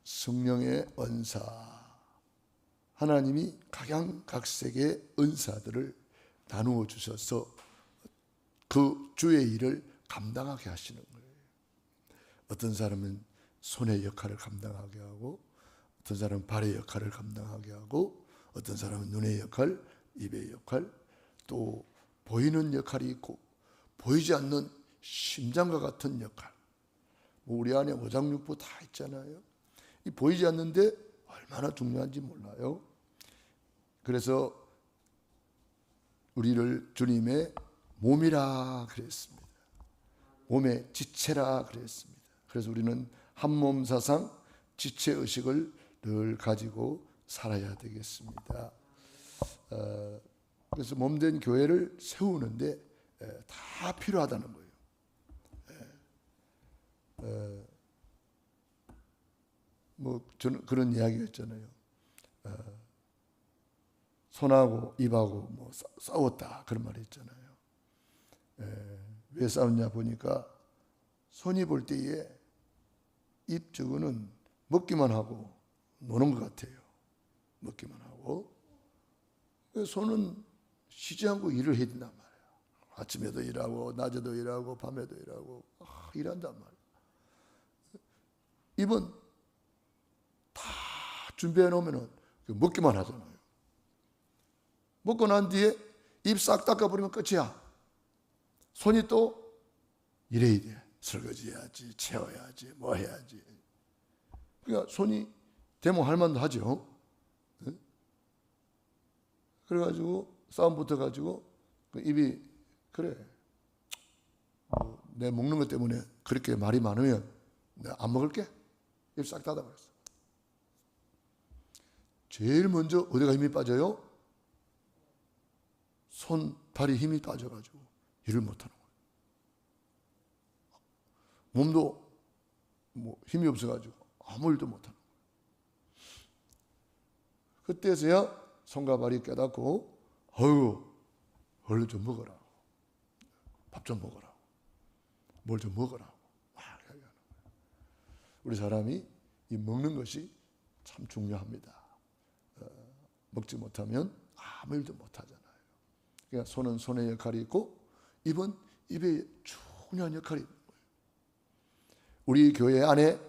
성령의 은사, 하나님이 각양각색의 은사들을 나누어 주셔서 그 주의 일을 감당하게 하시는 거예요. 어떤 사람은 손의 역할을 감당하게 하고, 어떤 사람은 발의 역할을 감당하게 하고, 어떤 사람은 눈의 역할, 입의 역할, 또 보이는 역할이 있고 보이지 않는 심장과 같은 역할. 우리 안에 오장육부 다 있잖아요. 이 보이지 않는데 얼마나 중요한지 몰라요. 그래서 우리를 주님의 몸이라 그랬습니다. 몸의 지체라 그랬습니다. 그래서 우리는 한 몸 사상 지체의식을 늘 가지고 살아야 되겠습니다. 그래서 몸된 교회를 세우는데 다 필요하다는 거예요. 저는 그런 이야기가 있잖아요. 손하고 입하고 싸웠다, 그런 말이 있잖아요. 왜 싸웠냐 보니까 손이 볼 때에 입 저거는 먹기만 하고 노는 것 같아요. 먹기만 하고. 손은 쉬지 않고 일을 해야 된단 말이에요. 아침에도 일하고 낮에도 일하고 밤에도 일하고 일한단 말이에요. 입은 다 준비해 놓으면 먹기만 하잖아요. 먹고 난 뒤에 입 싹 닦아버리면 끝이야. 손이 또 일해야 돼. 설거지 해야지, 채워야지, 뭐 해야지. 그러니까 손이 되면 할 만도 하죠. 그래가지고 싸움 붙어가지고 입이 그래, 내 먹는 것 때문에 그렇게 말이 많으면 내가 안 먹을게. 입 싹 닫아버렸어. 제일 먼저 어디가 힘이 빠져요? 손, 발이 힘이 빠져가지고 일을 못하는 거예요. 몸도 힘이 없어가지고 아무 일도 못하는 거예요. 그때서야 손과 발이 깨닫고, 얼른 좀 먹으라고, 밥 좀 먹으라고, 뭘 좀 먹으라고 막 이야기하는 거예요. 우리 사람이 이 먹는 것이 참 중요합니다. 먹지 못하면 아무 일도 못하잖아요. 그러니까 손은 손의 역할이 있고 입은 입의 중요한 역할이 있는 거예요. 우리 교회 안에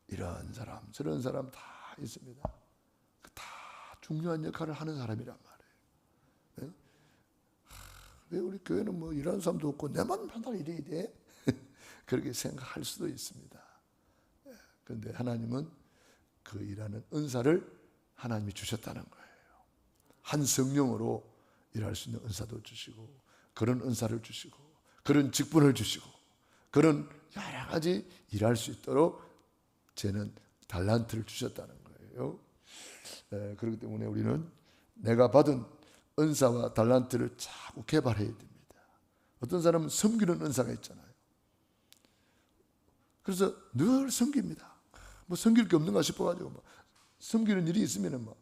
이런 사람 저런 사람 다 있습니다. 다 중요한 역할을 하는 사람이란 말이에요. 왜 우리 교회는 일하는 사람도 없고 내만 맨날 일해야 돼? 그렇게 생각할 수도 있습니다. 그런데 하나님은 그 일하는 은사를 하나님이 주셨다는 거예요. 한 성령으로 일할 수 있는 은사도 주시고, 그런 은사를 주시고, 그런 직분을 주시고, 그런 여러 가지 일할 수 있도록 저는 달란트를 주셨다는 거예요. 그렇기 때문에 우리는 내가 받은 은사와 달란트를 자꾸 개발해야 됩니다. 어떤 사람은 섬기는 은사가 있잖아요. 그래서 늘 섬깁니다. 섬길 게 없는가 싶어가지고 섬기는 일이 있으면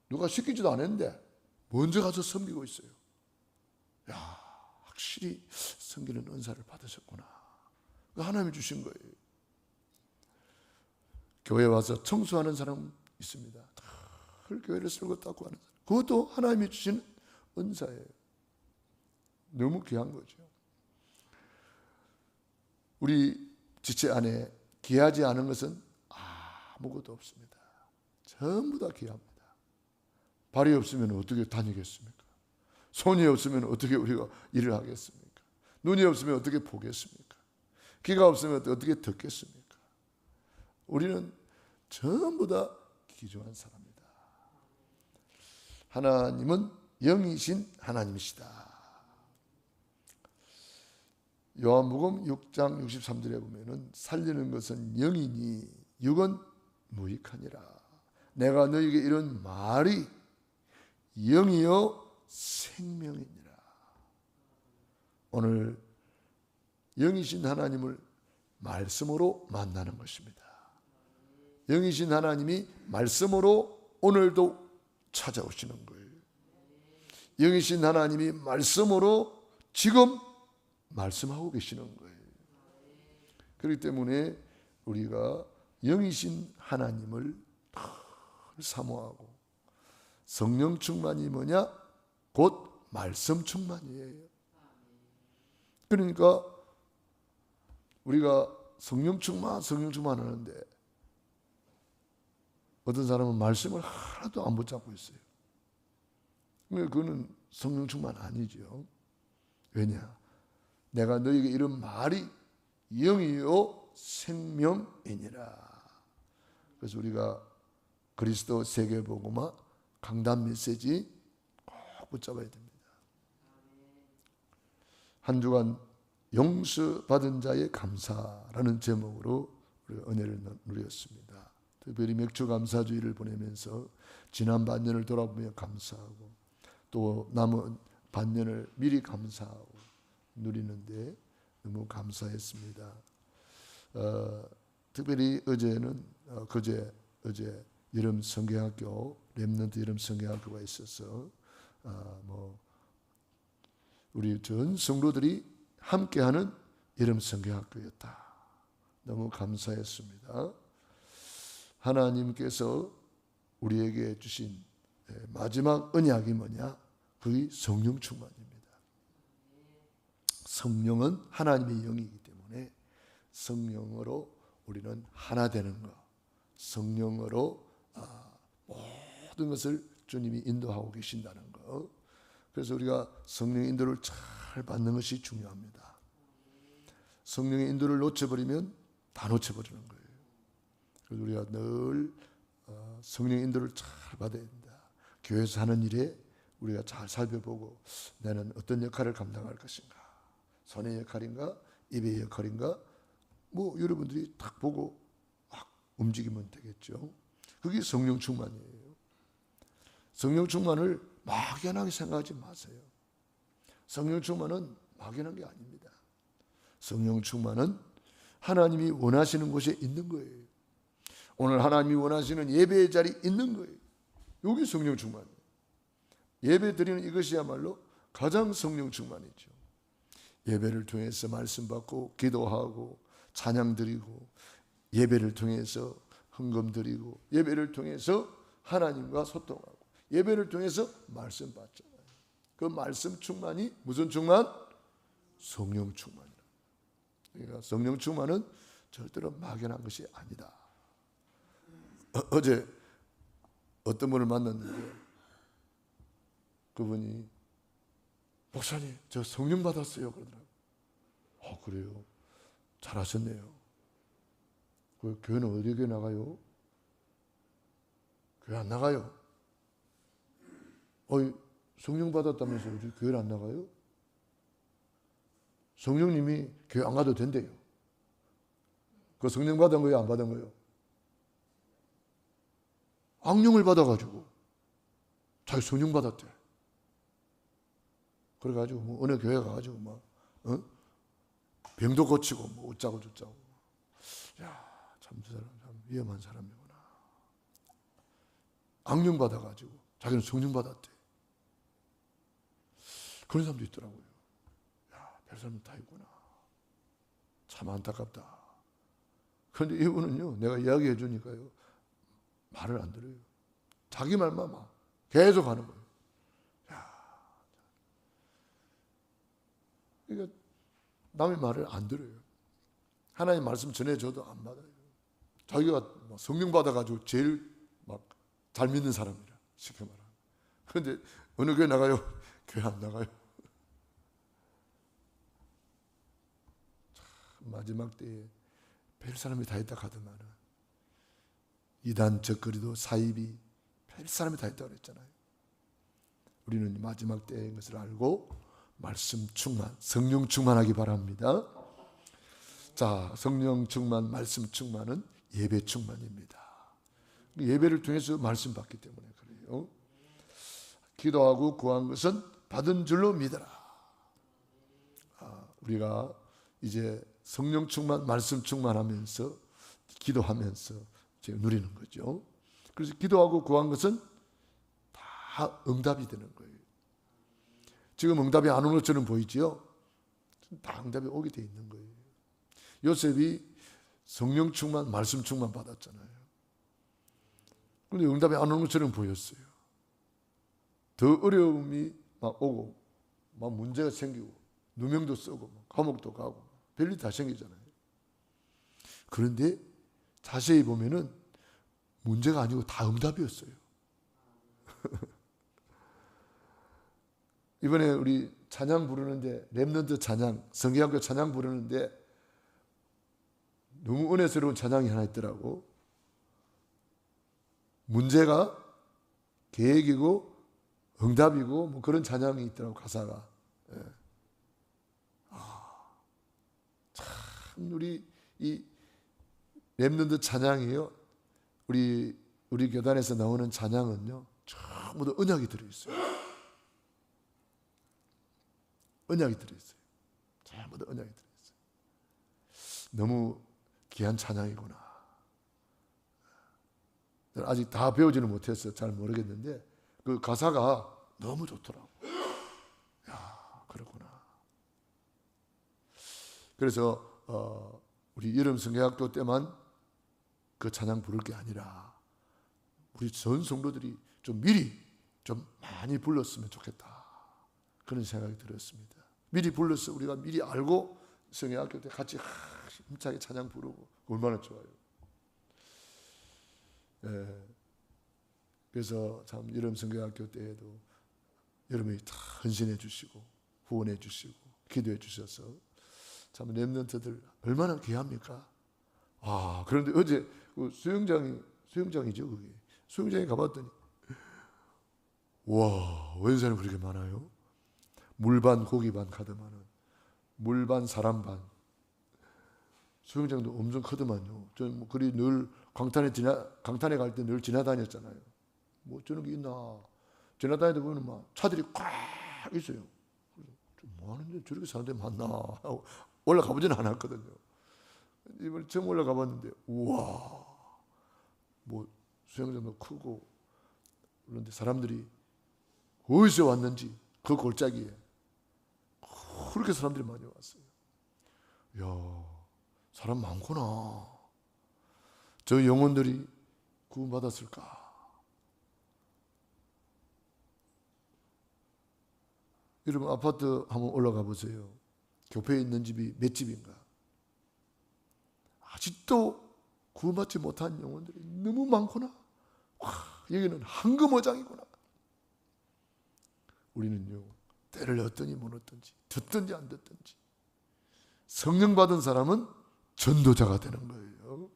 누가 시키지도 않았는데 먼저 가서 섬기고 있어요. 야, 확실히 섬기는 은사를 받으셨구나. 하나님이 주신 거예요. 교회 와서 청소하는 사람 있습니다. 늘 교회를 쓸고 닦고 하는 사람. 그것도 하나님이 주신 은사예요. 너무 귀한 거죠. 우리 지체 안에 귀하지 않은 것은 아무것도 없습니다. 전부 다 귀합니다. 발이 없으면 어떻게 다니겠습니까? 손이 없으면 어떻게 우리가 일을 하겠습니까? 눈이 없으면 어떻게 보겠습니까? 귀가 없으면 어떻게 듣겠습니까? 우리는 전부 다 귀중한 사람이다. 하나님은 영이신 하나님이시다. 요한복음 6장 63절에 보면은 살리는 것은 영이니 육은 무익하니라. 내가 너에게 이런 말이 영이요 생명이니라. 오늘 영이신 하나님을 말씀으로 만나는 것입니다. 영이신 하나님이 말씀으로 오늘도 찾아오시는 거예요. 영이신 하나님이 말씀으로 지금 말씀하고 계시는 거예요. 그렇기 때문에 우리가 영이신 하나님을 늘 사모하고, 성령 충만이 뭐냐? 곧 말씀 충만이에요. 그러니까 우리가 성령 충만 하는데 어떤 사람은 말씀을 하나도 안 붙잡고 있어요. 그거는 성령 충만 아니죠. 왜냐? 내가 너에게 이런 말이 영이요 생명이니라. 그래서 우리가 그리스도 세계복음화 강단 메시지 꼭 붙잡아야 됩니다. 한 주간 용서받은 자의 감사라는 제목으로 우리가 은혜를 누렸습니다. 특별히 맥주 감사주의를 보내면서 지난 반년을 돌아보며 감사하고, 또 남은 반년을 미리 감사하고 누리는데 너무 감사했습니다. 특별히 어제는 어제 여름 성경학교, 렘넌트 여름 성경학교가 있어서 우리 전 성도들이 함께하는 여름 성경학교였다. 너무 감사했습니다. 하나님께서 우리에게 주신 마지막 언약이 뭐냐? 그게 성령 충만입니다. 성령은 하나님의 영이기 때문에 성령으로 우리는 하나 되는 것, 성령으로 모든 것을 주님이 인도하고 계신다는 것. 그래서 우리가 성령의 인도를 잘 받는 것이 중요합니다. 성령의 인도를 놓쳐버리면 다 놓쳐버리는 거예요. 그래서 우리가 늘 성령의 인도를 잘 받아야 된다. 교회에서 하는 일에 우리가 잘 살펴보고, 나는 어떤 역할을 감당할 것인가, 손의 역할인가, 입의 역할인가, 여러분들이 딱 보고 막 움직이면 되겠죠. 그게 성령 충만이에요. 성령 충만을 막연하게 생각하지 마세요. 성령 충만은 막연한 게 아닙니다. 성령 충만은 하나님이 원하시는 곳에 있는 거예요. 오늘 하나님이 원하시는 예배의 자리에 있는 거예요. 여기 성령 충만이에요. 예배 드리는 이것이야말로 가장 성령 충만이죠. 예배를 통해서 말씀 받고, 기도하고, 찬양 드리고, 예배를 통해서 헌금 드리고, 예배를 통해서 하나님과 소통하고, 예배를 통해서 말씀 받잖아요. 그 말씀 충만이 무슨 충만? 성령 충만이라. 그러니까 성령 충만은 절대로 막연한 것이 아니다. 어제 어떤 분을 만났는데 그분이, 목사님 저 성령 받았어요 그러더라고요. 그래요? 잘하셨네요. 그 교회는 어디 교회 나가요? 교회 안 나가요. 성령 받았다면서 어디 교회를 안 나가요? 성령님이 교회 안 가도 된대요. 그 성령 받은 거예요, 안 받은 거예요? 악령을 받아가지고 자기 성령 받았대. 그래가지고 어느 교회 가가지고 병도 고치고 어쩌고 저쩌고. 야, 참 저 사람 참 위험한 사람이구나. 악령 받아가지고 자기는 성령 받았대. 그런 사람도 있더라고요. 야, 별 사람 다 있구나. 참 안타깝다. 그런데 이분은요, 내가 이야기해 주니까요, 말을 안 들어요. 자기 말만 막 계속 하는 거예요. 그러니까 남의 말을 안 들어요. 하나님 말씀 전해줘도 안 받아요. 자기가 성령 받아가지고 제일 막 잘 믿는 사람이라, 쉽게 말하면. 그런데 어느 교회 나가요? 교회 안 나가요. 마지막 때에 별 사람이 다 있다 하더만은 이단 적거리도 사입이 별 사람이 다 있다고 그랬잖아요. 우리는 마지막 때인 것을 알고 말씀 충만, 성령 충만하기 바랍니다. 자, 성령 충만, 말씀 충만은 예배 충만입니다. 예배를 통해서 말씀 받기 때문에 그래요. 기도하고 구한 것은 받은 줄로 믿어라. 우리가 이제 성령 충만, 말씀 충만하면서 기도하면서 지금 누리는 거죠. 그래서 기도하고 구한 것은 다 응답이 되는 거예요. 지금 응답이 안 오는 것처럼 보이지요? 다 응답이 오게 돼 있는 거예요. 요셉이 성령 충만, 말씀 충만 받았잖아요. 그런데 응답이 안 오는 것처럼 보였어요. 더 어려움이 막 오고 막 문제가 생기고 누명도 쓰고 감옥도 가고 별일 다 생기잖아요. 그런데 자세히 보면은 문제가 아니고 다 응답이었어요. 이번에 우리 찬양 부르는데, 렘넌트 찬양, 성경학교 찬양 부르는데 너무 은혜스러운 찬양이 하나 있더라고. 문제가 계획이고 응답이고 뭐 그런 찬양이 있더라고, 가사가. 예. 참 우리 이 렘넌트 찬양이요, 우리 교단에서 나오는 찬양은요 전부 다 언약이 들어있어요. 언약이 들어있어요. 전부 다 언약이 들어있어요. 너무 귀한 찬양이구나. 아직 다 배우지는 못했어요. 잘 모르겠는데 그 가사가 너무 좋더라고. 야, 그렇구나. 그래서 우리 여름 성경학교 때만 그 찬양 부를 게 아니라 우리 전 성도들이 좀 미리 좀 많이 불렀으면 좋겠다, 그런 생각이 들었습니다. 미리 불러서 우리가 미리 알고 성경학교 때 같이 힘차게 찬양 부르고 얼마나 좋아요. 예. 그래서 참 여름 성경학교 때에도 여러분이 다 헌신해 주시고 후원해 주시고 기도해 주셔서 참 렘넌트들 얼마나 귀합니까? 아, 그런데 어제 그 수영장이죠, 그게. 수영장에 가봤더니 와, 웬 사람이 그렇게 많아요? 물 반 고기 반 가더만은, 물 반 사람 반. 수영장도 엄청 크더만요. 저는 뭐 그리 늘 강탄에 갈 때 늘 지나다녔잖아요. 뭐 저런 게 있나 지나다니다 보면 막 차들이 꽉 있어요. 뭐 하는데 저렇게 사람들이 많나 하고 올라가 보지는 않았거든요. 이번에 처음 올라가 봤는데 우와, 뭐 수영장도 크고, 그런데 사람들이 어디서 왔는지 그 골짜기에 그렇게 사람들이 많이 왔어요. 이야, 사람 많구나. 저 영혼들이 구원받았을까? 여러분 아파트 한번 올라가 보세요. 교회에 있는 집이 몇 집인가? 아직도 구원받지 못한 영혼들이 너무 많구나. 와, 여기는 황금어장이구나. 우리는요, 때를 얻든지 못 얻든지, 듣든지 안 듣든지 성령 받은 사람은 전도자가 되는 거예요.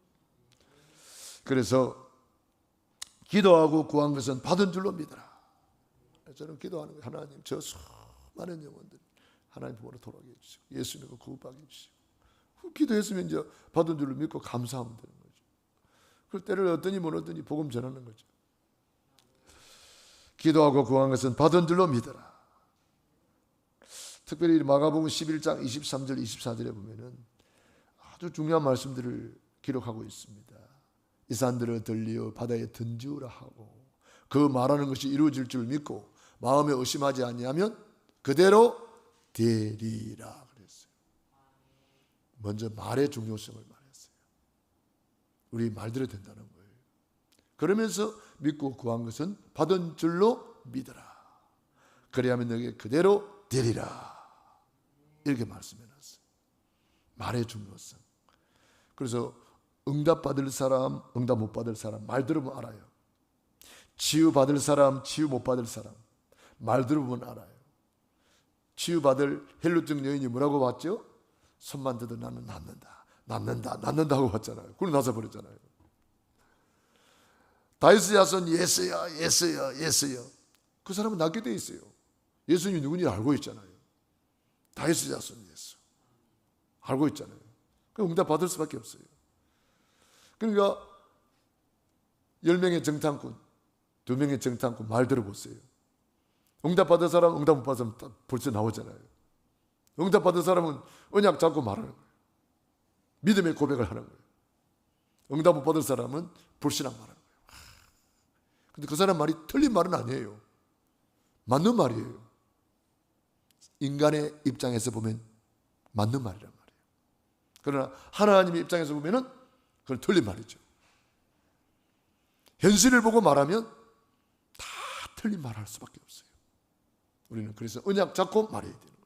그래서 기도하고 구한 것은 받은 줄로 믿어라. 저는 기도하는 거예요. 하나님, 저 수많은 영혼들 하나님 보러 돌아오게 해주시고 예수 믿고 구원받게 해주시고, 기도했으면 이제 받은 줄로 믿고 감사하면 되는 거죠. 그 때를 얻든지 못 얻든지 복음 전하는 거죠. 기도하고 구한 것은 받은 줄로 믿어라. 특별히 마가복음 11장 23절 24절에 보면은 아주 중요한 말씀들을 기록하고 있습니다. 이 산들을 들리어 바다에 던지우라 하고 그 말하는 것이 이루어질 줄 믿고 마음에 의심하지 아니하면 그대로 되리라 그랬어요. 먼저 말의 중요성을 말했어요. 우리 말대로 된다는 거예요. 그러면서 믿고 구한 것은 받은 줄로 믿어라. 그래야만 너에게 그대로 되리라. 이렇게 말씀해놨어요. 말의 중요성. 그래서 응답 받을 사람, 응답 못 받을 사람 말 들으면 알아요. 치유 받을 사람, 치유 못 받을 사람 말 들으면 알아요. 치유 받을 헬루증 여인이 뭐라고 봤죠? 손만 대도 나는 낫는다 하고 봤잖아요. 그리고 나서 버렸잖아요. 다윗의 자손 예수여. 그 사람은 낫게 돼 있어요. 예수님이 누군지 알고 있잖아요. 다윗의 자손 예수 알고 있잖아요. 그럼 응답 받을 수밖에 없어요. 그러니까 10명의 정탐꾼, 2명의 정탐꾼 말 들어보세요. 응답 받은 사람, 응답 못 받은 사람 벌써 나오잖아요. 응답 받은 사람은 언약 잡고 말하는 거예요. 믿음의 고백을 하는 거예요. 응답 못 받은 사람은 불신앙 말하는 거예요. 근데 그 사람 말이 틀린 말은 아니에요. 맞는 말이에요. 인간의 입장에서 보면 맞는 말이란 말이에요. 그러나 하나님의 입장에서 보면은 그건 틀린 말이죠. 현실을 보고 말하면 다 틀린 말할 수밖에 없어요. 우리는 그래서 언약 잡고 말해야 되는 거예요.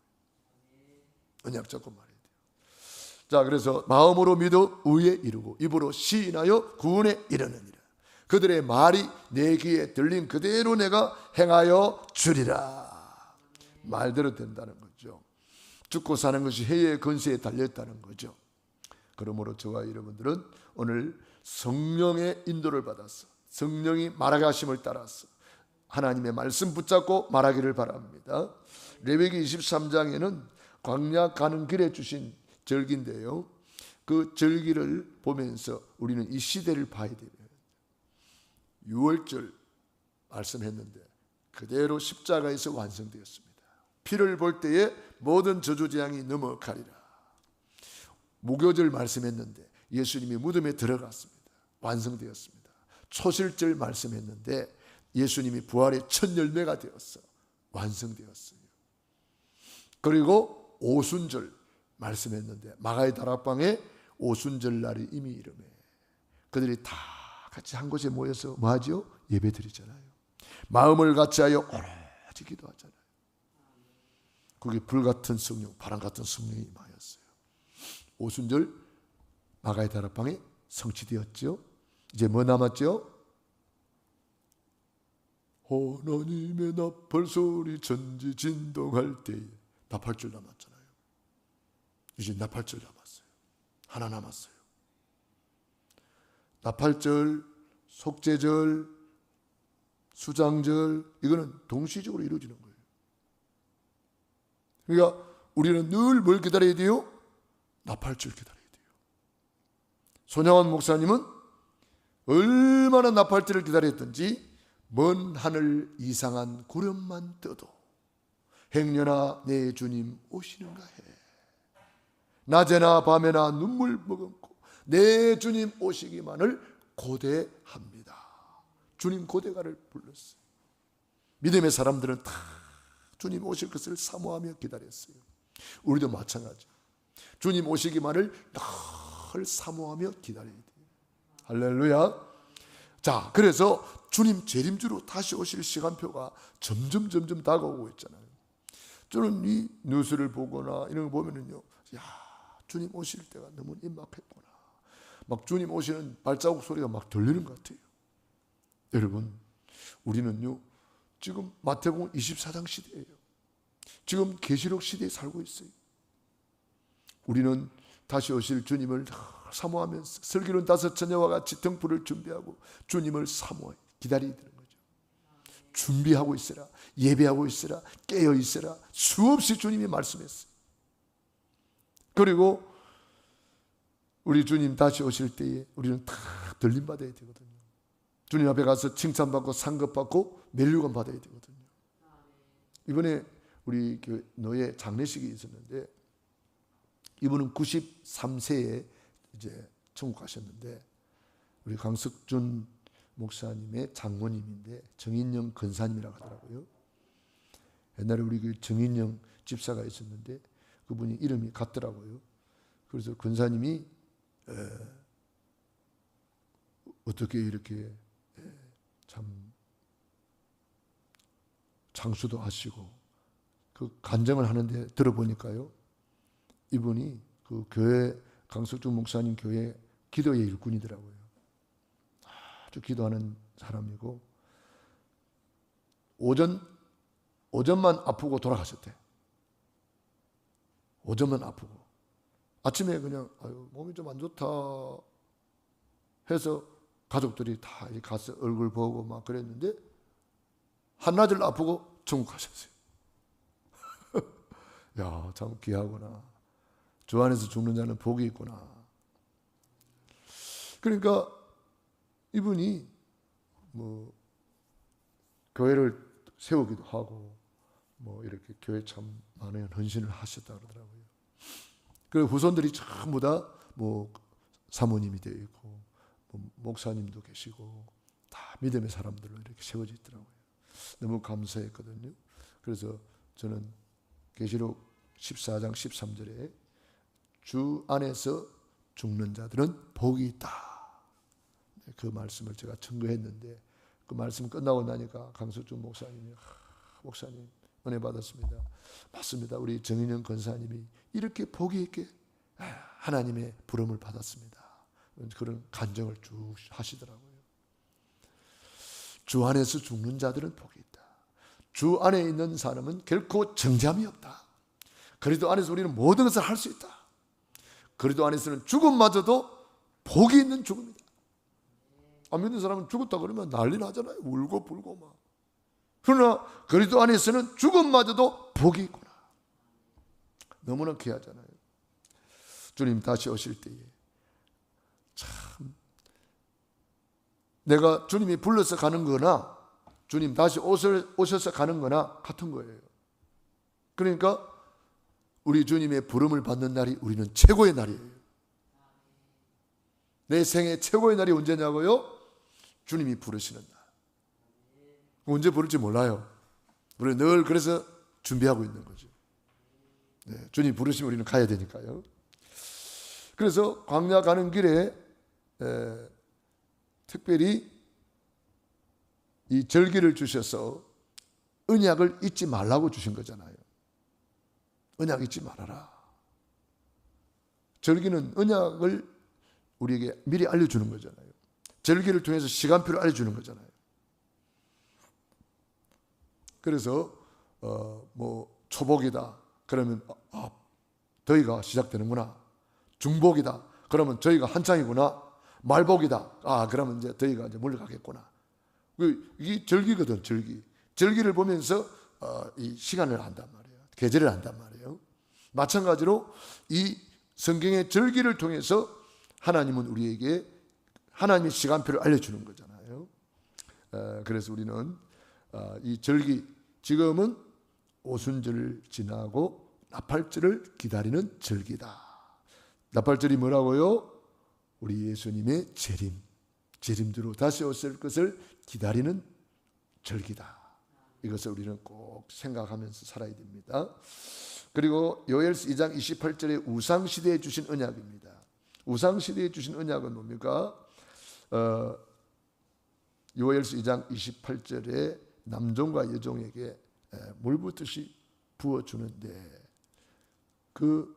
언약 잡고 말해야 돼요. 자, 그래서 마음으로 믿어 의에 이르고 입으로 시인하여 구원에 이르느니라. 그들의 말이 내 귀에 들린 그대로 내가 행하여 주리라. 말대로 된다는 거죠. 죽고 사는 것이 해의 권세에 달려있다는 거죠. 그러므로 저와 여러분들은 오늘 성령의 인도를 받아서 성령이 말하게 하심을 따라서 하나님의 말씀 붙잡고 말하기를 바랍니다. 레위기 23장에는 광야 가는 길에 주신 절기인데요, 그 절기를 보면서 우리는 이 시대를 봐야 돼요. 6월절 말씀했는데 그대로 십자가에서 완성되었습니다. 피를 볼 때에 모든 저주재앙이 넘어가리라. 무교절 말씀했는데 예수님이 무덤에 들어갔습니다. 완성되었습니다. 초실절 말씀했는데 예수님이 부활의 첫 열매가 되었어. 완성되었어요. 그리고 오순절 말씀했는데 마가의 다락방에 오순절 날이 이미 이르매 그들이 다 같이 한 곳에 모여서 뭐하죠? 예배 드리잖아요. 마음을 같이 하여 오로지 기도하잖아요. 그게 불같은 성령, 바람같은 성령이 임하였어요. 오순절 마가의 다락방에 성취되었죠. 이제 뭐 남았죠? 하나님의 나팔 소리 천지 진동할 때에 나팔절 남았잖아요. 이제 나팔절 남았어요. 하나 남았어요. 나팔절, 속죄절, 수장절, 이거는 동시적으로 이루어지는 거예요. 그러니까 우리는 늘 뭘 기다려야 돼요? 나팔절 기다려야 돼요. 손양원 목사님은 얼마나 나팔절을 기다렸던지 먼 하늘 이상한 구름만 떠도 행여나 내 주님 오시는가 해. 낮에나 밤에나 눈물 머금고 내 주님 오시기만을 고대합니다. 주님 고대가를 불렀어요. 믿음의 사람들은 다 주님 오실 것을 사모하며 기다렸어요. 우리도 마찬가지. 주님 오시기만을 늘 사모하며 기다려야 돼요. 할렐루야. 자, 그래서 주님 재림주로 다시 오실 시간표가 점점 다가오고 있잖아요. 저는 이 뉴스를 보거나 이런 거 보면은요, 야, 주님 오실 때가 너무 임박했구나. 막 주님 오시는 발자국 소리가 막 들리는 것 같아요. 여러분, 우리는요 지금 마태복음 24장 시대예요. 지금 계시록 시대에 살고 있어요. 우리는 다시 오실 주님을 사모하면서 슬기로운 다섯 처녀와 같이 등불을 준비하고 주님을 사모해 기다리게 되는 거죠. 준비하고 있으라, 예배하고 있으라, 깨어 있으라 수없이 주님이 말씀했어요. 그리고 우리 주님 다시 오실 때에 우리는 다 들림받아야 되거든요. 주님 앞에 가서 칭찬받고 상급받고 멜류관 받아야 되거든요. 이번에 우리 노예 장례식이 있었는데 이분은 93세에 이제 천국 가셨는데 우리 강석준 목사님의 장모님인데 정인영 권사님이라고 하더라고요. 옛날에 우리 그 정인영 집사가 있었는데 그분이 이름이 같더라고요. 그래서 권사님이 어떻게 이렇게 참 장수도 하시고 그 간증을 하는데 들어보니까요, 이분이 그 교회 강석준 목사님 교회 기도의 일꾼이더라고요. 아주 기도하는 사람이고 오전만 아프고 돌아가셨대. 오전만 아프고 아침에 그냥 몸이 좀 안 좋다 해서 가족들이 다 가서 얼굴 보고 막 그랬는데 한나절 아프고 천국 가셨어요. 야, 참 귀하구나. 주 안에서 죽는 자는 복이 있구나. 그러니까 이분이 뭐 교회를 세우기도 하고 뭐 이렇게 교회 참 많은 헌신을 하셨다 그러더라고요. 그리고 후손들이 전부 다 뭐 사모님이 되어 있고 뭐 목사님도 계시고 다 믿음의 사람들로 이렇게 세워져 있더라고요. 너무 감사했거든요. 그래서 저는 계시록 14장 13절에 주 안에서 죽는 자들은 복이 있다. 그 말씀을 제가 증거했는데 그 말씀 끝나고 나니까 강석준 목사님이 목사님 은혜 받았습니다. 맞습니다. 우리 정인영 권사님이 이렇게 복이 있게 하나님의 부름을 받았습니다. 그런 간증을 쭉 하시더라고요. 주 안에서 죽는 자들은 복이 있다. 주 안에 있는 사람은 결코 정잠이 없다. 그리스도 안에서 우리는 모든 것을 할 수 있다. 그리스도 안에서는 죽음마저도 복이 있는 죽음이다. 안 믿는 사람은 죽었다 그러면 난리 나잖아요. 울고 불고 막. 그러나 그리스도 안에서는 죽음마저도 복이 있구나. 너무나 귀하잖아요. 주님 다시 오실 때에 참 내가 주님이 불러서 가는 거나 주님 다시 오셔서 가는 거나 같은 거예요. 그러니까 우리 주님의 부름을 받는 날이 우리는 최고의 날이에요. 내 생애 최고의 날이 언제냐고요? 주님이 부르시는 날. 언제 부를지 몰라요. 우리는 늘 그래서 준비하고 있는 거죠. 네, 주님 부르시면 우리는 가야 되니까요. 그래서 광야 가는 길에 특별히 이 절기를 주셔서 언약을 잊지 말라고 주신 거잖아요. 언약 잊지 말아라. 절기는 언약을 우리에게 미리 알려주는 거잖아요. 절기를 통해서 시간표를 알려주는 거잖아요. 그래서 뭐 초복이다 그러면 더위가 시작되는구나. 중복이다 그러면 저희가 한창이구나. 말복이다 그러면 이제 더위가 이제 물러가겠구나. 이게 절기거든. 절기를 보면서 이 시간을 안단 말이에요. 계절을 안단 말이에요. 마찬가지로 이 성경의 절기를 통해서 하나님은 우리에게 하나님의 시간표를 알려주는 거잖아요. 그래서 우리는 이 절기, 지금은 오순절을 지나고 나팔절을 기다리는 절기다. 나팔절이 뭐라고요? 우리 예수님의 재림으로 다시 오실 것을 기다리는 절기다. 이것을 우리는 꼭 생각하면서 살아야 됩니다. 그리고 요엘서 2장 28절에 우상시대에 주신 언약입니다. 우상시대에 주신 언약은 뭡니까? 요엘서 2장 28절에 남종과 여종에게 물 붓듯이 부어주는데 그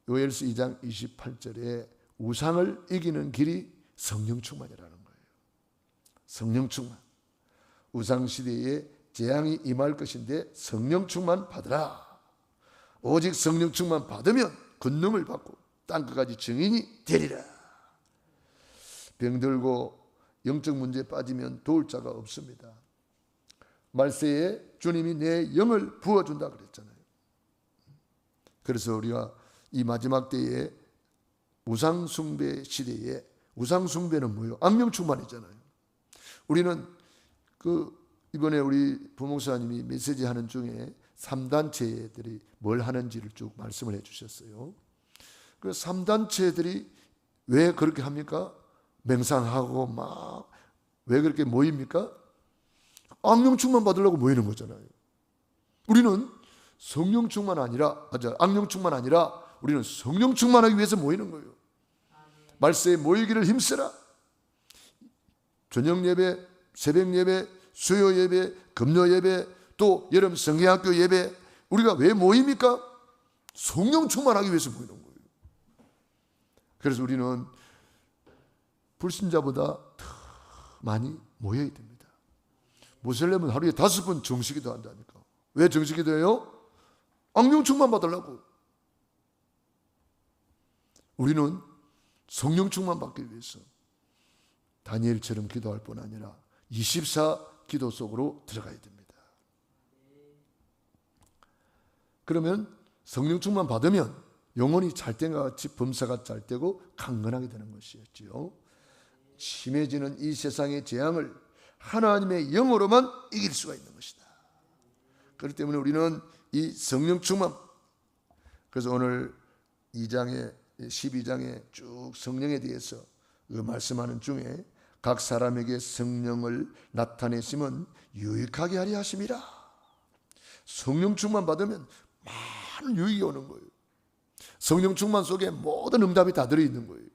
요엘서 2장 28절에 우상을 이기는 길이 성령 충만이라는 거예요. 성령 충만. 우상시대에 재앙이 임할 것인데 성령 충만 받으라. 오직 성령 충만 받으면 권능을 받고 땅끝까지 증인이 되리라. 병들고 영적 문제에 빠지면 도울 자가 없습니다. 말세에 주님이 내 영을 부어준다 그랬잖아요. 그래서 우리가 이 마지막 때에 우상숭배 시대에 우상숭배는 뭐예요? 악령 충만이잖아요. 우리는 이번에 우리 부목사님이 메시지 하는 중에 3단체들이 뭘 하는지를 쭉 말씀을 해주셨어요. 그 3단체들이 왜 그렇게 합니까? 맹상하고 막 왜 그렇게 모입니까? 악령 충만 받으려고 모이는 거잖아요. 우리는 성령 충만 아니라 악령 충만 아니라 우리는 성령 충만하기 위해서 모이는 거예요. 말세에 모이기를 힘쓰라. 저녁 예배, 새벽 예배, 수요 예배, 금요 예배, 또 여름 성경학교 예배, 우리가 왜 모입니까? 성령 충만하기 위해서 모이는 거예요. 그래서 우리는 불신자보다 더 많이 모여야 됩니다. 모슬렘은 하루에 5번 정식기도 한다니까. 왜 정식기도 해요? 악령 충만 받으려고. 우리는 성령 충만 받기 위해서 다니엘처럼 기도할 뿐 아니라 24 기도 속으로 들어가야 됩니다. 그러면 성령 충만 받으면 영혼이 잘된과 같이 범사가 잘되고 강건하게 되는 것이었지요. 심해지는 이 세상의 재앙을 하나님의 영으로만 이길 수가 있는 것이다. 그렇기 때문에 우리는 이 성령 충만, 그래서 오늘 12장에 쭉 성령에 대해서 말씀하는 중에 각 사람에게 성령을 나타내심은 유익하게 하려 하심이라. 성령 충만 받으면 많은 유익이 오는 거예요. 성령 충만 속에 모든 응답이 다 들어있는 거예요.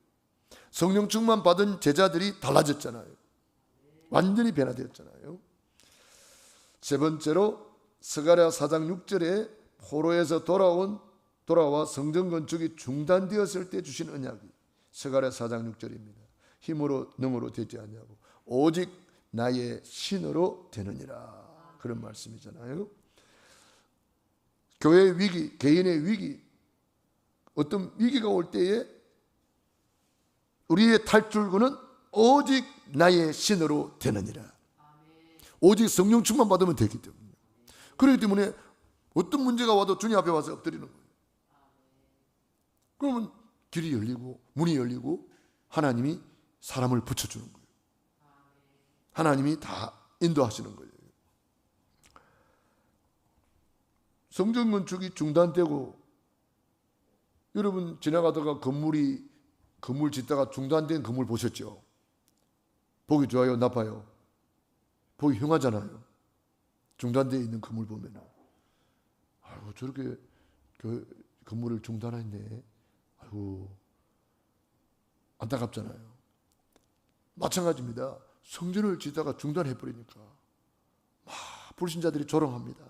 성령 충만 받은 제자들이 달라졌잖아요. 완전히 변화되었잖아요. 세 번째로 스가랴 4장 6절에 포로에서 돌아와 성전 건축이 중단되었을 때 주신 언약이 스가랴 4장 6절입니다. 힘으로 능으로 되지 않냐고 오직 나의 신으로 되느니라. 그런 말씀이잖아요. 교회의 위기, 개인의 위기, 어떤 위기가 올 때에 우리의 탈출구는 오직 나의 신으로 되느니라. 오직 성령 충만 받으면 되기 때문에. 그렇기 때문에 어떤 문제가 와도 주님 앞에 와서 엎드리는 거예요. 그러면 길이 열리고 문이 열리고 하나님이 사람을 붙여주는 거예요. 하나님이 다 인도하시는 거예요. 성전 건축이 중단되고, 여러분 지나가다가 건물 짓다가 중단된 건물 보셨죠? 보기 좋아요, 나빠요? 보기 흉하잖아요. 중단되어 있는 건물 보면은 아이고 저렇게 건물을 중단했네. 아이고 안타깝잖아요. 마찬가지입니다. 성전을 짓다가 중단해버리니까 막 불신자들이 조롱합니다.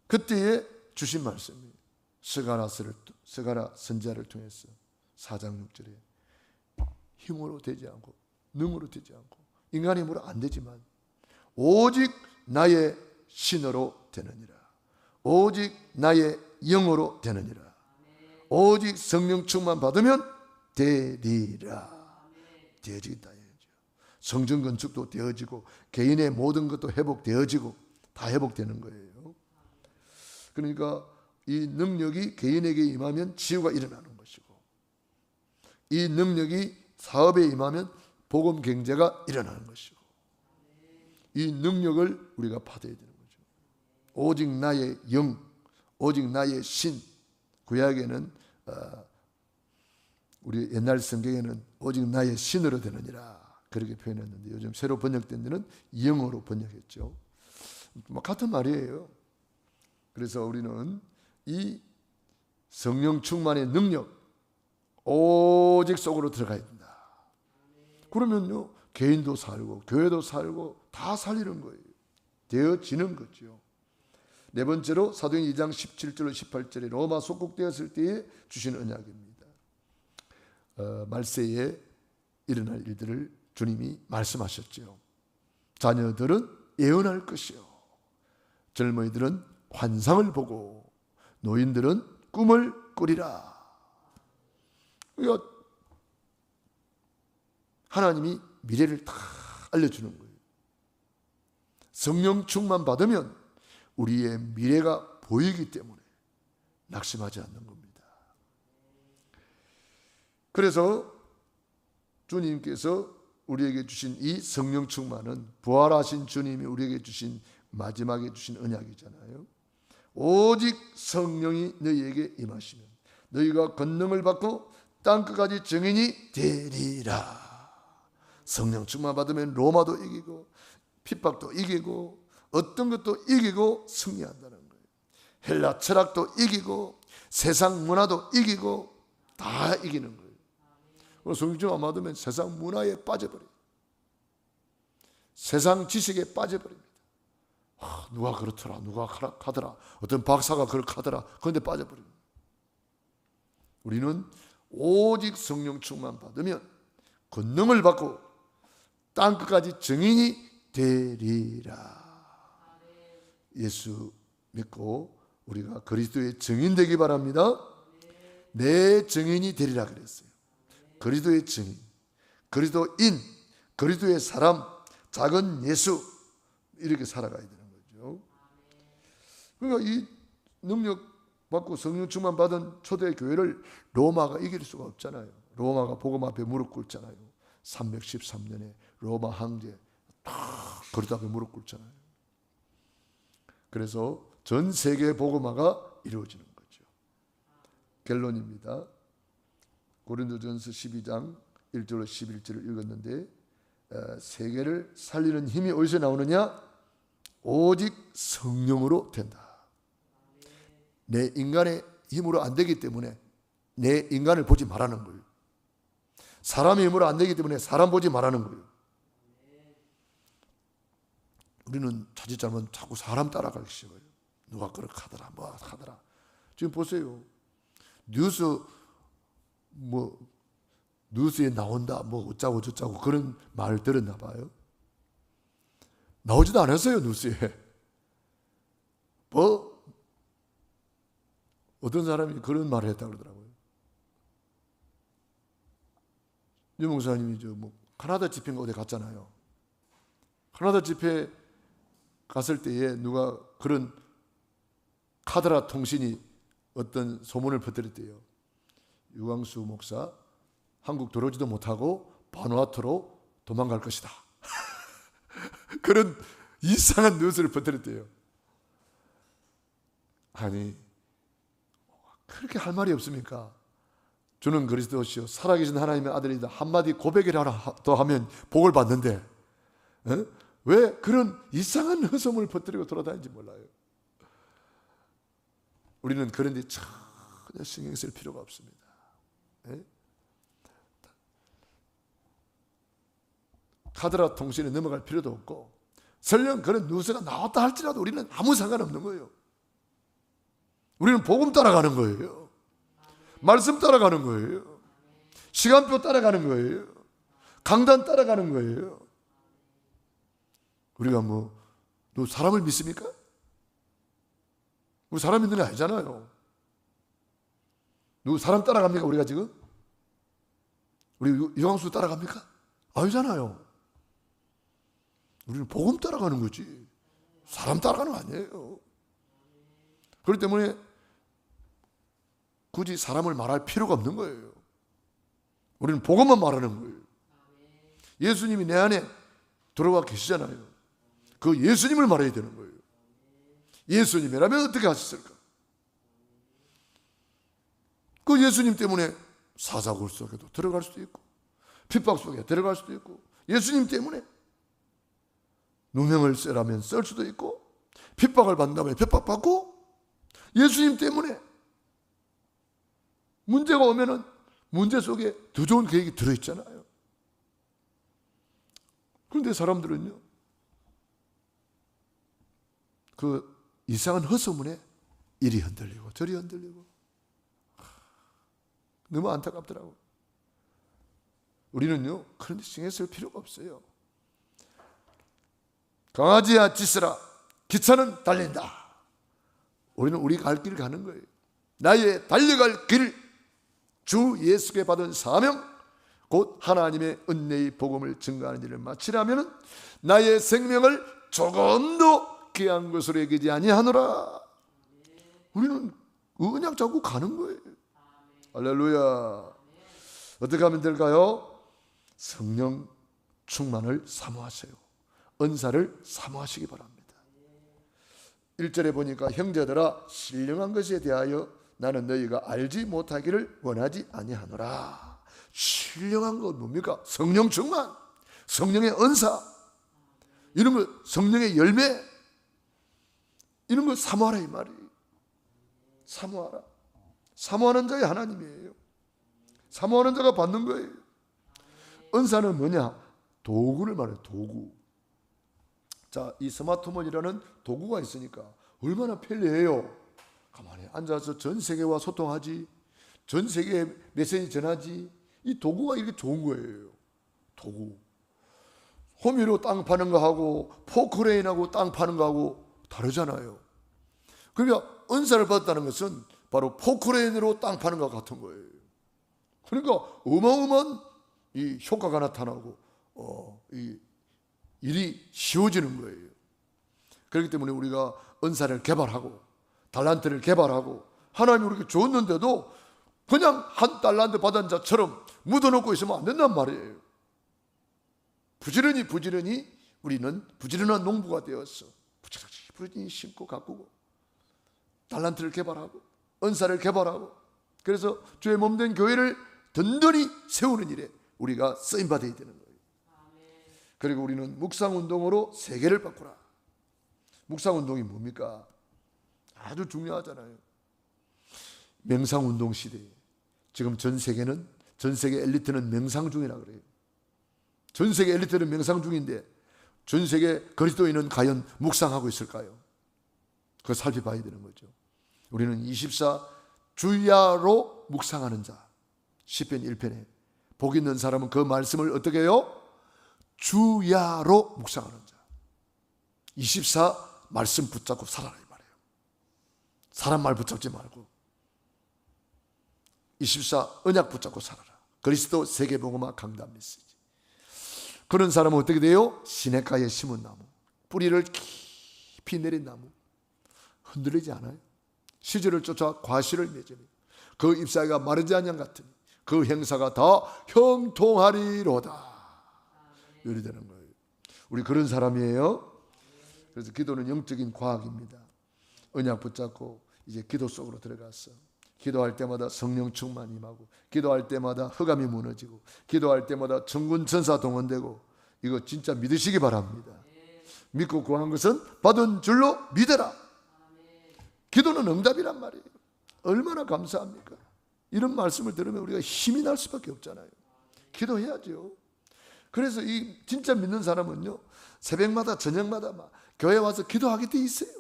그때에 주신 말씀이 스가랴 선지자를 통해서 4장 6절에 힘으로 되지 않고 능으로 되지 않고 인간의 힘으로 안 되지만 오직 나의 신으로 되느니라. 오직 나의 영으로 되느니라. 오직 성령 충만 받으면 되리라. 되어지겠다. 성전 건축도 되어지고 개인의 모든 것도 회복되어지고 다 회복되는 거예요. 그러니까 이 능력이 개인에게 임하면 치유가 일어나는 것이고, 이 능력이 사업에 임하면 복음 경제가 일어나는 것이고, 이 능력을 우리가 받아야 되는 거죠. 오직 나의 영, 오직 나의 신. 구약에는 우리 옛날 성경에는 오직 나의 신으로 되느니라 그렇게 표현했는데, 요즘 새로 번역된 데는 영으로 번역했죠. 같은 말이에요. 그래서 우리는 이 성령 충만의 능력 오직 속으로 들어가야 된다. 그러면요 개인도 살고 교회도 살고 다 살리는 거예요. 되어지는 거죠. 네 번째로 사도행 2장 17절로 18절에 로마 속국되었을 때에 주신 언약입니다. 말세에 일어날 일들을 주님이 말씀하셨죠. 자녀들은 예언할 것이요, 젊은이들은 환상을 보고 노인들은 꿈을 꾸리라. 그러니까 하나님이 미래를 다 알려주는 거예요. 성령 충만 받으면 우리의 미래가 보이기 때문에 낙심하지 않는 겁니다. 그래서 주님께서 우리에게 주신 이 성령 충만은 부활하신 주님이 우리에게 주신 마지막에 주신 언약이잖아요. 오직 성령이 너희에게 임하시면 너희가 권능을 받고 땅끝까지 증인이 되리라. 성령 충만 받으면 로마도 이기고 핍박도 이기고 어떤 것도 이기고 승리한다는 거예요. 헬라 철학도 이기고 세상 문화도 이기고 다 이기는 거예요. 성령 충만 받으면 세상 문화에 빠져버려요. 세상 지식에 빠져버립니다. 누가 그렇더라, 누가 하더라, 어떤 박사가 그렇게 하더라, 그런데 빠져버립니다. 우리는 오직 성령 충만 받으면 권능을 받고 땅끝까지 증인이 되리라. 예수 믿고 우리가 그리스도의 증인 되기 바랍니다. 내 증인이 되리라 그랬어요. 그리스도의 증인, 그리스도인, 그리스도의 사람, 작은 예수, 이렇게 살아가야 되는 거죠. 그러니까 이 능력 받고 성령 충만 받은 초대 교회를 로마가 이길 수가 없잖아요. 로마가 복음 앞에 무릎 꿇잖아요. 313년에 로마 황제 그리스도 앞에 무릎 꿇잖아요. 그래서 전 세계 복음화가 이루어지는 거죠. 결론입니다. 고린도전서 12장 1절로 11절을 읽었는데, 세계를 살리는 힘이 어디서 나오느냐? 오직 성령으로 된다. 내 인간의 힘으로 안 되기 때문에 내 인간을 보지 말라는 거예요. 사람의 힘으로 안 되기 때문에 사람 보지 말라는 거예요. 우리는 자칫 잘못 자꾸 사람 따라가기 쉬워요. 누가 그렇게 하더라, 뭐 하더라. 지금 보세요. 뉴스에 나온다, 뭐 어쩌고 저쩌고 그런 말 들었나 봐요. 나오지도 않았어요, 뉴스에. 뭐 어떤 사람이 그런 말을 했다 그러더라고요. 유 목사님이 캐나다 집회인가 어디 갔잖아요. 캐나다 집회 갔을 때에 누가 그런 카드라 통신이 어떤 소문을 퍼뜨렸대요. 유광수 목사 한국 들어오지도 못하고 바누아투로 도망갈 것이다. 그런 이상한 뉴스를 퍼뜨렸대요. 아니 그렇게 할 말이 없습니까? 주는 그리스도시요 살아계신 하나님의 아들이다 한마디 고백이라 더 하면 복을 받는데 왜 그런 이상한 허송을 퍼뜨리고 돌아다니는지 몰라요. 우리는 그런 데 전혀 신경 쓸 필요가 없습니다. 카드라 통신에 넘어갈 필요도 없고 설령 그런 뉴스가 나왔다 할지라도 우리는 아무 상관없는 거예요. 우리는 복음 따라가는 거예요. 말씀 따라가는 거예요. 시간표 따라가는 거예요. 강단 따라가는 거예요. 우리가 너 사람을 믿습니까? 우리 사람 믿는 게 아니잖아요. 누구 사람 따라갑니까? 우리가 지금? 우리 유광수 따라갑니까? 아니잖아요. 우리는 복음 따라가는 거지 사람 따라가는 거 아니에요. 그렇기 때문에 굳이 사람을 말할 필요가 없는 거예요. 우리는 복음만 말하는 거예요. 예수님이 내 안에 들어와 계시잖아요. 그 예수님을 말해야 되는 거예요. 예수님이라면 어떻게 하셨을까? 그 예수님 때문에 사사굴 속에도 들어갈 수도 있고 핍박 속에 들어갈 수도 있고 예수님 때문에 누명을 쓰라면 쓸 수도 있고 핍박을 받는다면 핍박받고 예수님 때문에 문제가 오면은 문제 속에 더 좋은 계획이 들어있잖아요. 그런데 사람들은요 그 이상한 헛소문에 이리 흔들리고 저리 흔들리고 너무 안타깝더라고요. 우리는요 그런 데 신경 쓸 필요가 없어요. 강아지야 짖으라 기차는 달린다. 우리는 우리 갈 길 가는 거예요. 나의 달려갈 길 주 예수께 받은 사명 곧 하나님의 은혜의 복음을 증거하는 일을 마치려면 나의 생명을 조금도 귀한 것으로 여기지 아니하노라. 우리는 그냥 자꾸 가는 거예요. 할렐루야. 어떻게 하면 될까요? 성령 충만을 사모하세요. 은사를 사모하시기 바랍니다. 1절에 보니까 형제들아 신령한 것에 대하여 나는 너희가 알지 못하기를 원하지 아니하노라. 신령한 건 뭡니까? 성령 충만, 성령의 은사, 이런 거 성령의 열매, 이런 걸 사모하라 이 말이에요. 사모하라. 사모하는 자의 하나님이에요. 사모하는 자가 받는 거예요. 은사는 뭐냐? 도구를 말해요. 도구. 자, 이 스마트폰이라는 도구가 있으니까 얼마나 편리해요. 가만히 앉아서 전 세계와 소통하지, 전 세계에 메시지 전하지. 이 도구가 이렇게 좋은 거예요. 도구. 호미로 땅 파는 거하고 포크레인하고 땅 파는 거하고 다르잖아요. 그러니까 은사를 받았다는 것은 바로 포크레인으로 땅 파는 것 같은 거예요. 그러니까 어마어마한 이 효과가 나타나고 이 일이 쉬워지는 거예요. 그렇기 때문에 우리가 은사를 개발하고 달란트를 개발하고 하나님이 우리에게 줬는데도 그냥 한 달란트 받은 자처럼 묻어놓고 있으면 안 된단 말이에요. 부지런히 우리는 부지런한 농부가 되어서 부지런히 심고 가꾸고 달란트를 개발하고 은사를 개발하고 그래서 주의 몸된 교회를 든든히 세우는 일에 우리가 쓰임받아야 되는 거예요. 그리고 우리는 묵상운동으로 세계를 바꾸라. 묵상운동이 뭡니까? 아주 중요하잖아요. 명상운동 시대에 지금 전 세계는 전 세계 엘리트는 명상 중이라 그래요. 전 세계 엘리트는 명상 중인데 전 세계 그리스도인은 과연 묵상하고 있을까요? 그거 살펴봐야 되는 거죠. 우리는 24 주야로 묵상하는 자. 시편 1편에 복 있는 사람은 그 말씀을 어떻게 해요? 주야로 묵상하는 자. 24 말씀 붙잡고 살아라 이 말이에요. 사람 말 붙잡지 말고 24 언약 붙잡고 살아라. 그리스도 세계복음화 강단 메시지. 그런 사람은 어떻게 돼요? 시냇가에 심은 나무, 뿌리를 깊이 내린 나무, 흔들리지 않아요. 시절을 쫓아 과실을 맺으며 그 잎사귀가 마르지 않는 같으니 그 행사가 다 형통하리로다. 이렇게 되는 거예요. 우리 그런 사람이에요. 그래서 기도는 영적인 과학입니다. 언약 붙잡고 이제 기도 속으로 들어갔어. 기도할 때마다 성령 충만이 임하고, 기도할 때마다 흑암이 무너지고, 기도할 때마다 천군 천사 동원되고, 이거 진짜 믿으시기 바랍니다. 믿고 구한 것은 받은 줄로 믿어라. 기도는 응답이란 말이에요. 얼마나 감사합니까? 이런 말씀을 들으면 우리가 힘이 날 수밖에 없잖아요. 기도해야죠. 그래서 이 진짜 믿는 사람은요, 새벽마다 저녁마다 막 교회 와서 기도하게 돼 있어요.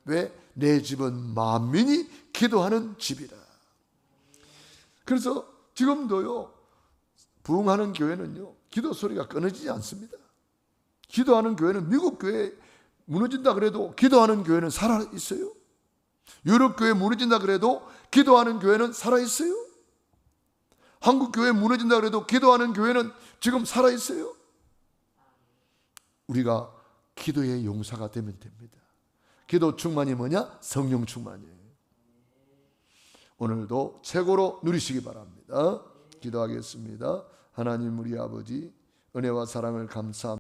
왜? 내 집은 만민이 기도하는 집이라. 그래서 지금도요, 부흥하는 교회는요, 기도 소리가 끊어지지 않습니다. 기도하는 교회는, 미국 교회 무너진다 그래도 기도하는 교회는 살아 있어요. 유럽 교회 무너진다 그래도 기도하는 교회는 살아 있어요. 한국 교회 무너진다 그래도 기도하는 교회는 지금 살아 있어요. 우리가 기도의 용사가 되면 됩니다. 기도 충만이 뭐냐? 성령 충만이에요. 오늘도 최고로 누리시기 바랍니다. 기도하겠습니다. 하나님 우리 아버지, 은혜와 사랑을 감사합니다.